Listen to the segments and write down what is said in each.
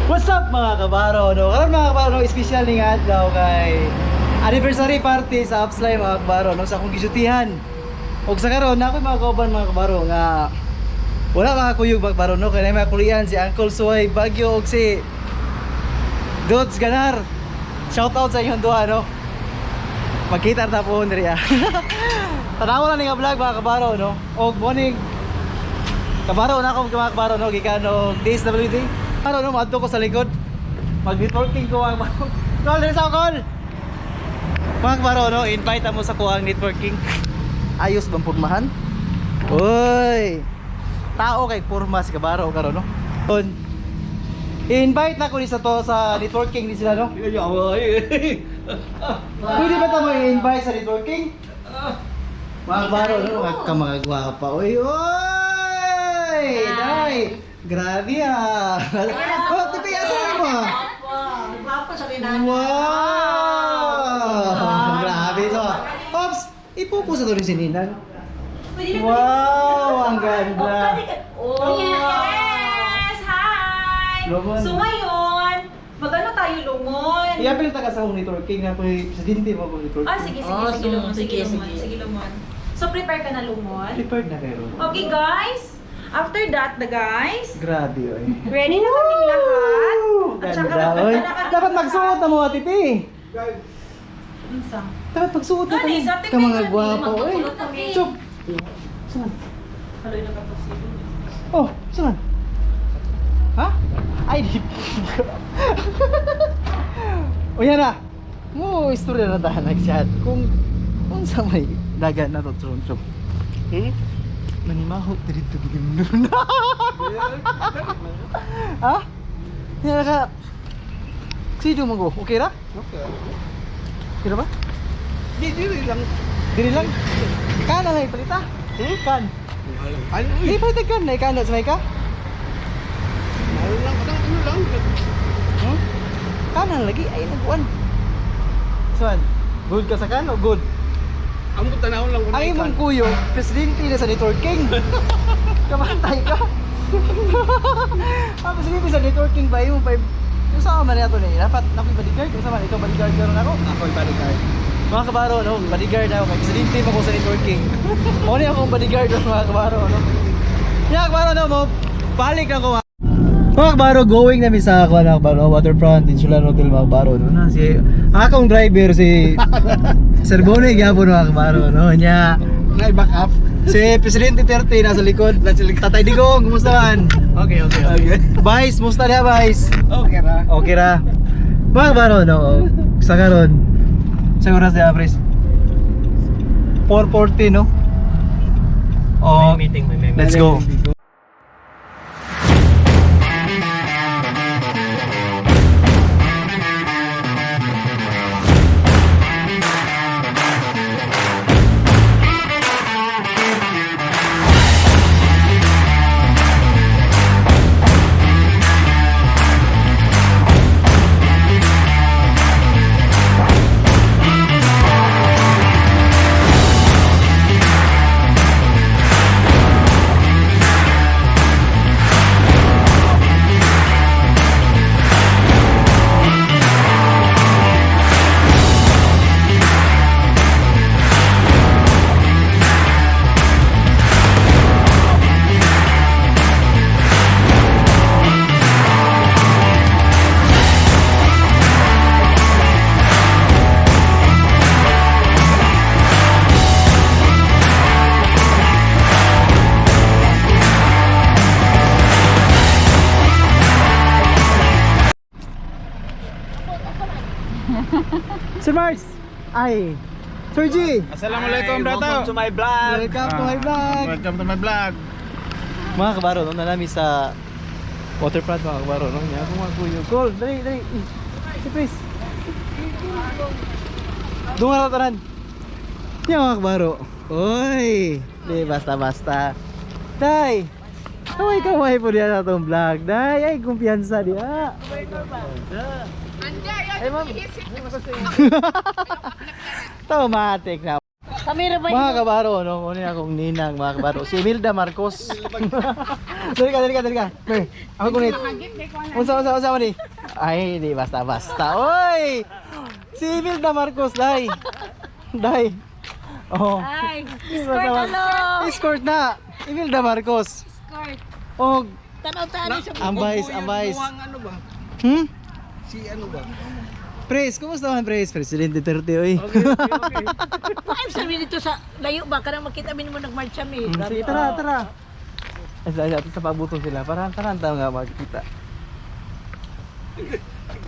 What's up mga kabaro? No? Karon mga kabaro, special ning adlaw kay anniversary party sa Upslime mga kabaro no, sa akong gisutihan. Og sa karon ako mga kauban mga kabaro nga wala mga kuyog mga kabaro no, kay may kulian si Uncle Suway Bagyo og si Dods Ganar. Shout out sa inyong duha no. Magkita ta po diri ah. Tanaw na ning vlog mga kabaro no. Og morning kabaro na akong mga kabaro no, gikan og DSWD. Kabaro no, madto ko sa likod. Mag-networking ko ang call din sa call. Mga kabaro no, invite mo sa kuang networking. Ayos bang purmahan? Uy. Tao kay purma si kabaro karon no. I-invite na ko ni sa to sa networking ni sila no. Pwede ba tamo i-invite sa networking? Mga kabaro no, kamagwa pa. Uy, uy! Day! Grabe ah! Oh, tipi, asa mo? Wow! Grabe to. Ops! Ipupusa to rin si Ninan. Wow! Ang ganda! Oh, yes! Hi! Lumon. So ngayon, mag-ano tayo lumon? Iyapil ta ka sa akong networking na po sa dinti mo akong networking. Ah, sige, lumon. Sige, lumon. So prepare ka na lumon? Prepared na kayo. Okay guys, after that the guys, Grabe oy. ready na kaming lahat. At saka Ganda oy. Dapat magsuot na mo tipi. Unsang? Dapat magsuot na Ano, tayo. isa, tipi, Ka mga tipi, gwapo oy. magpapulot kami. Chuk. Saan? Haloy na kapag Oh, saan? Ha? Ay, di. O yan na. Mo istorya na tahan nag-chat. Kung sa may dagan na to tron. Nanimahok dito gimnon. Ha? Yan ka. Sido mo go. Okay ra? Okay. Kira ba? Dili lang. Diri lang. Kana ngay palita. Kan. Ano Di pa kan na kan sa may ka? Ano lang. Kanan lagi ay nagkuan. Saan? Good ka sa kan o good? Ang tanawon lang ko Ang imong kuyo, presidente na sa networking. Kamantay ka. Ah, presidente sa networking ba imong pa? Kung saan man nato ni? Dapat nakoy bodyguard. Kung saan man ikaw bodyguard karon ako? Ako yung bodyguard. Mga kabaro no, bodyguard ako kay presidente mo ko sa networking. Mo ni akong bodyguard mga kabaro no. Mga kabaro no mo balik ako. Mga kabaro, going namin sa mga kabaro, waterfront, Insular Hotel mga kabaro no. Na si akong driver si Sir Bonnie gyapon mga kabaro no. Nya Na-back up. si Presidente 30 nasa likod. Tatay Digong, kumusta man? Okay. Vice, kumusta niya Vice? Okay ra. Okay ra. Mga kabaro no, sa karon. Sa oras niya Pres? 4:40 no? Oh, May meeting. let's go. Sir Mars! Ay! Sir G! Assalamualaikum dato. Welcome to my vlog! Welcome to my vlog. Mga kabaro, no, nalami sa waterfront mga kabaro, no? Niya akong mga kuyo. Call! Dali! Si Chris! Doon nga rataran! Niya mga kabaro! Uy! Di, basta! Day! Kamay po diya sa itong vlog. Day! Ay, kumpiyansa diya! Ay, ma'am! Automatic na. Kamera ba Mga kabaro, no? Muna akong ninang, mga kabaro. Si Imelda Marcos. Dali ka. Mer, ako kunit. Unsa ni? Ay, di basta. Oy! Si Imelda Marcos, dai. Oh. Ay, Basta, escort basta. ano? Escort na. Imelda Marcos. Escort. Og Tanaw-tanaw siya. ang vice. Ano ba? Hmm? Si ano ba? Pres, kumusta man Pres? Presidente Duterte, oy. Okay. Ay, sabi dito sa layo ba? Karang makita mo nag-march kami. Sige, tara. Ay, sa pagbutong sila. Para tayo nga magkita.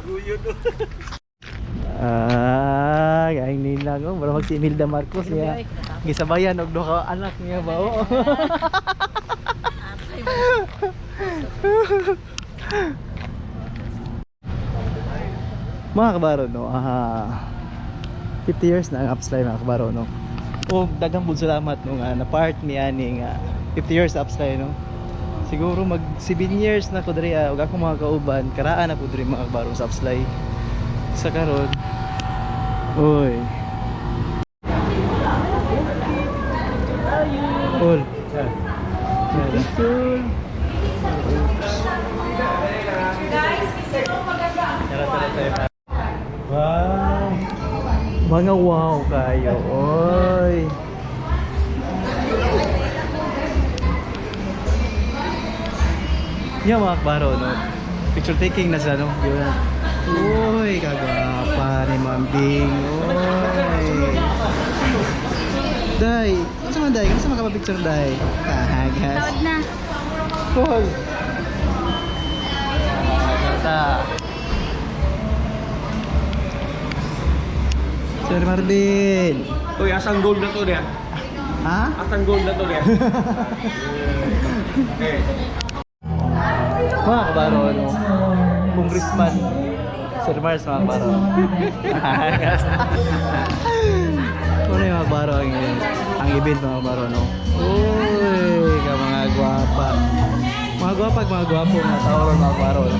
Guyo do. Gaing nila ko. Para mag si Imelda Marcos niya. Gisabayan og duha ka anak niya ba? Oo. Mga kabaro, no? 50 years na ang Upslide, mga kabaro, no? O daghang pud salamat no nga na part ni ani nga 50 years Upslide, no? Siguro mag 7 years na ko diri ug ako mga kauban karaan na pud diri mga kabaro sa Upslide. Sa karon. Oy. All. Wow. Mga wow kayo. Oy. Yan mga kabaro, no? Picture taking na sila, no? Yun. Uy, kagapa ni Mambing. Uy. Day, ano man Day? Kamusta makapapicture Day? Kahagas. Tawad na. Cool. Sa Sir Marvin. Uy, asang gold na to diyan? Ha? Asang gold na to diyan? Okay. Mga kabaro, no? Congressman Sir Mars, mga kabaro. Ano yung mga kabaro ang event, mga kabaro, no? Uy, ka mga gwapa. Mga gwapo, mga tao, mga kabaro, no?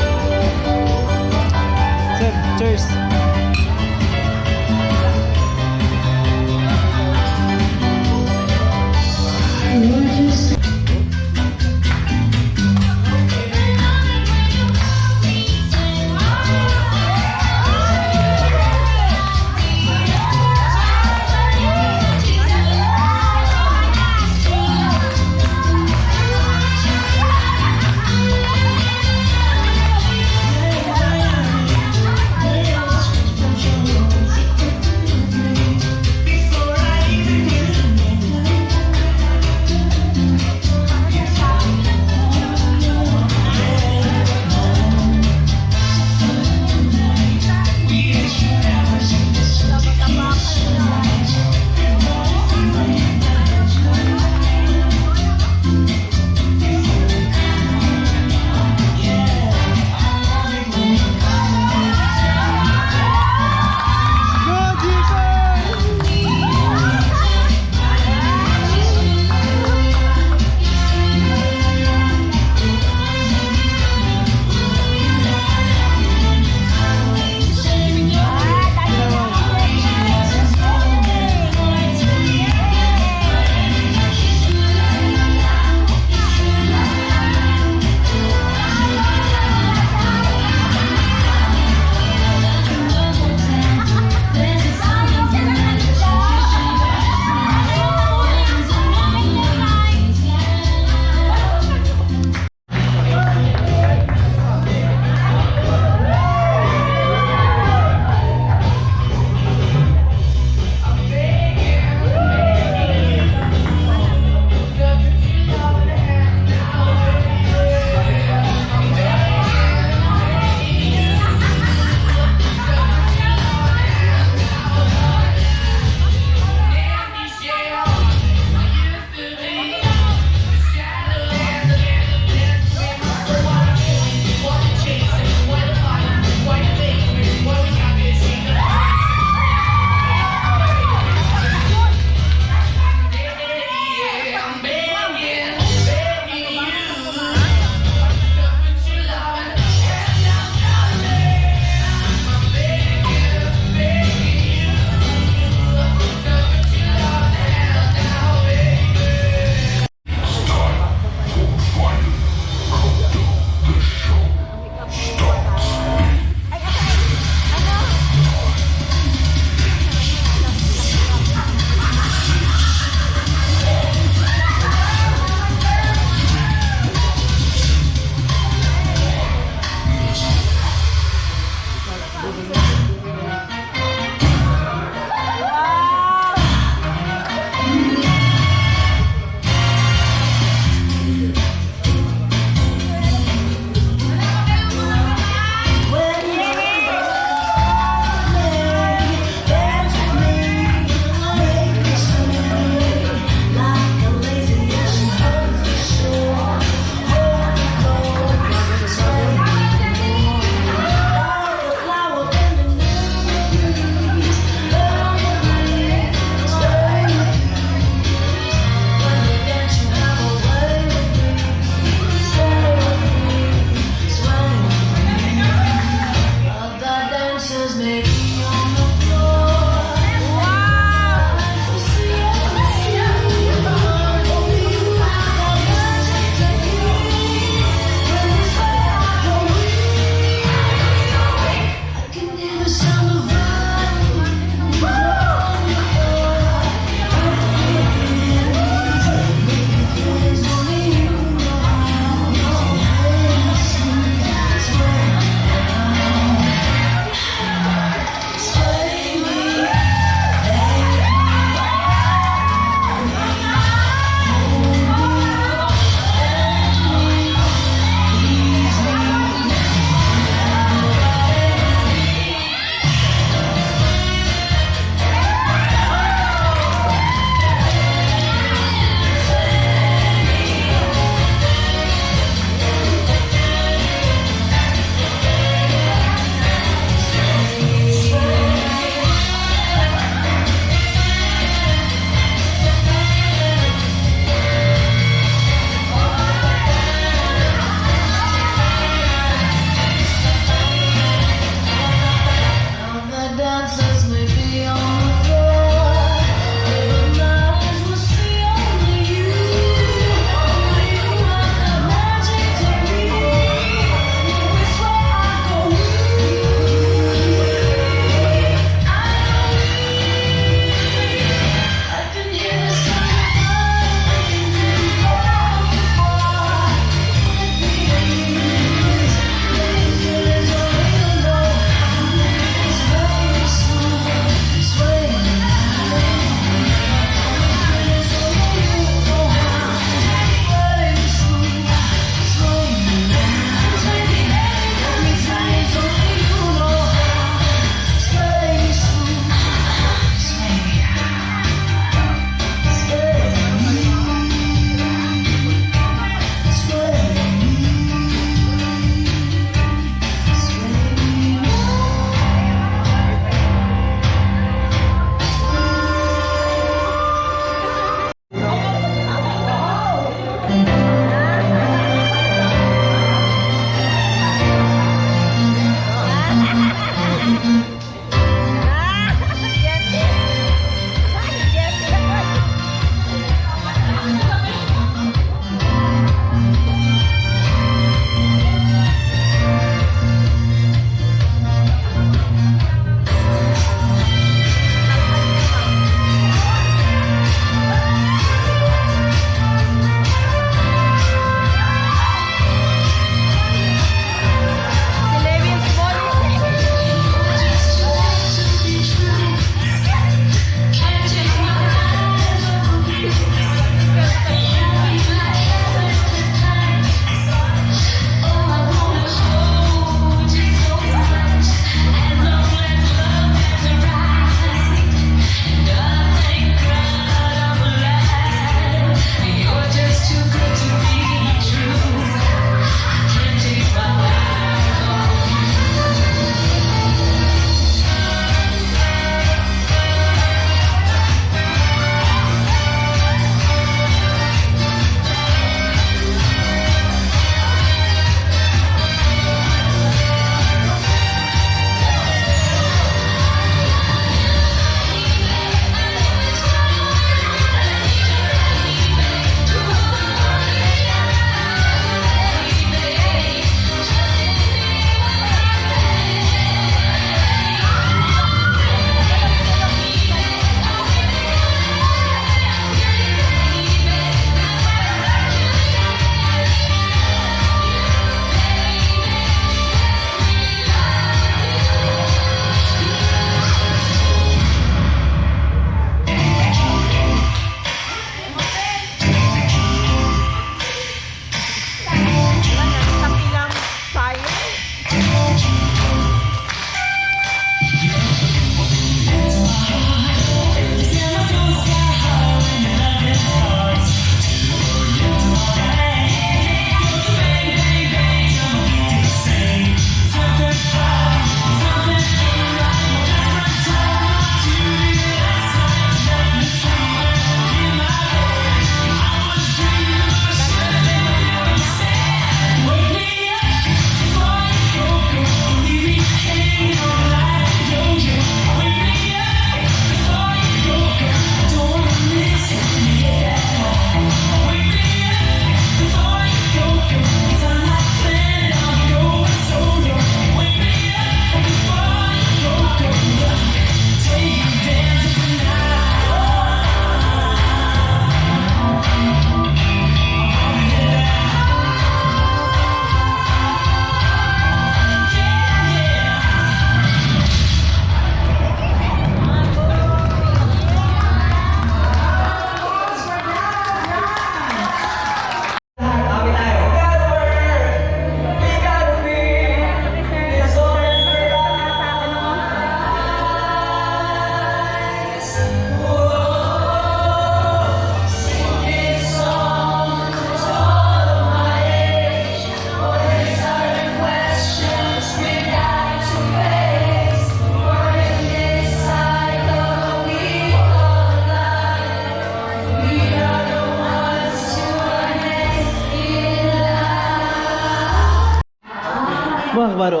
mga kabaro,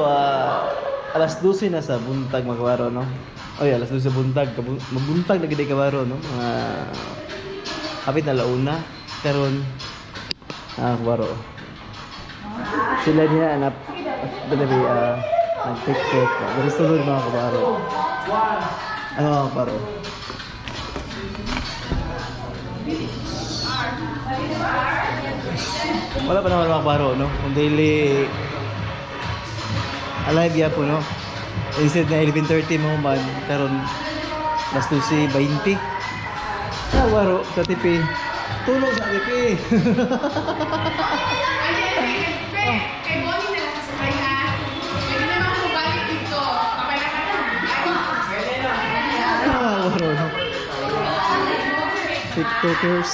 alas 12 na sa buntag mga kabaro, no? Oy, alas 12 sa buntag, mabuntag na gid kabaro, no? Mga kapit na launa karon kabaro. Sila niya anak dalabi nag-tiktok. Dari sulod mga kabaro. Ano kabaro? Wala pa naman mga kabaro, no? Kung daily alive ya po, no? Instead na 11:30 mo man, karon last 12:20. Ah, waro sa TV. Tulog sa TV. Kay Bonnie na lang sa kanya. Pwede naman ako balik dito. Kapag Ah, waro, no? TikTokers.